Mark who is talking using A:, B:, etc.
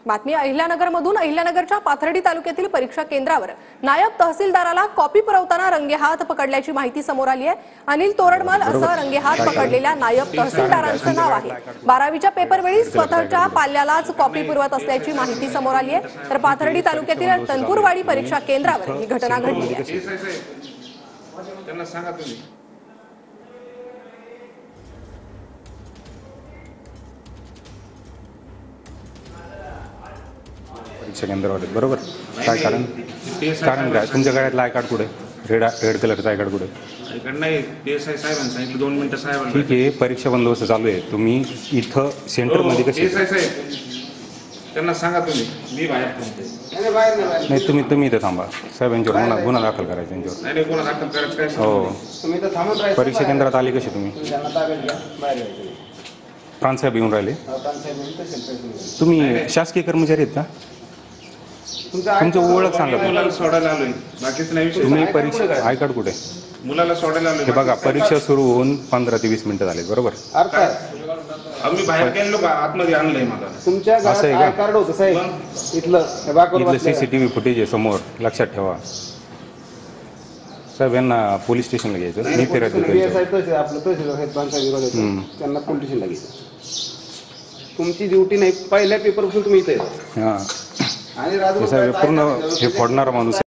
A: बातमी अहिल्यानगरमधून अहिल्यानगरच्या पाथर्डी तालुक्यातील परीक्षा केंद्रावर नायब तहसीलदाराला कॉपी पुरवताना रंगेहात पकडल्याची माहिती समोर आली आहे। अनिल तोरडमल असं रंगेहात पकडलेल्या नायब तहसीलदारांचं नाव आहे। 12वीच्या पेपरवेळी स्वतःच्या पाल्यालाच कॉपी पुरवत असल्याची माहिती समोर आली आहे। तर पाथर्डी तालुक्यातील तनपूरवाडी परीक्षा केंद्रावर ही घटना घडली आहे।
B: त्यांना सांगा तुम्ही
C: परीक्षा केंद्रावर बरोबर काय कारण काय तुमच्या गळ्यातला आय कार्ड कुठे रेड कलरचा आय कार्ड कुठे
B: नाही पीएसआय साहेबांनी सांगितलं 2 मिनिटं साहेबांना
C: ठीक आहे परीक्षा बंदोबस्त चालू आहे तुम्ही इथं सेंटर मध्ये कसे
B: पीएसआय साहेब त्यांना सांगा तुम्ही मी बाहेर थांबते
C: नाही तुम्ही इथे थांबा साहेबांच्यावर गुन्हा दाखल करायचा यांच्यावर
B: नाही गुन्हा दाखल करायचं काय
C: हो
D: तुम्ही तर थांबून राहायचं
C: परीक्षा केंद्रात आली कशी तुम्ही
D: त्यांना ताब्यात घ्या बाहेर यायचं
C: प्रांतसाहेब येऊन राहिले
D: तानसाहेब
C: तुम्ही शासकीय कर्मचारी आहेत का तुमचं ओळख सांगा
B: मुलाला सोडायला आलोय बाकीच नाही विषय
C: तुम्ही परीक्षा आय कार्ड कुठे
B: मुलाला सोडायला आलोय
C: हे बघा परीक्षा सुरू होऊन 15 ते 20 मिनिटं झाले बरोबर
D: अर्थात
B: आम्ही बाहेर गेलो का आतमध्ये आणलंय मला
D: तुमच्या
C: असं आहे
D: घरात
C: का?
D: आय कार्ड होतं साहेब इथलं
C: सीसीटीव्ही फुटेज आहे समोर लक्षात ठेवा साहेब यांना पोलीस स्टेशनला घ्यायचं मी फिरत
D: साहेब आपलं तहसील त्यांना पोलीस स्टेशनला घ्यायचं तुमची ड्युटी नाही पहिल्या पेपरपासून तुम्ही इथे
C: हां
D: आणि राजू
C: साहेब पूर्ण हे फोडणारा माणूस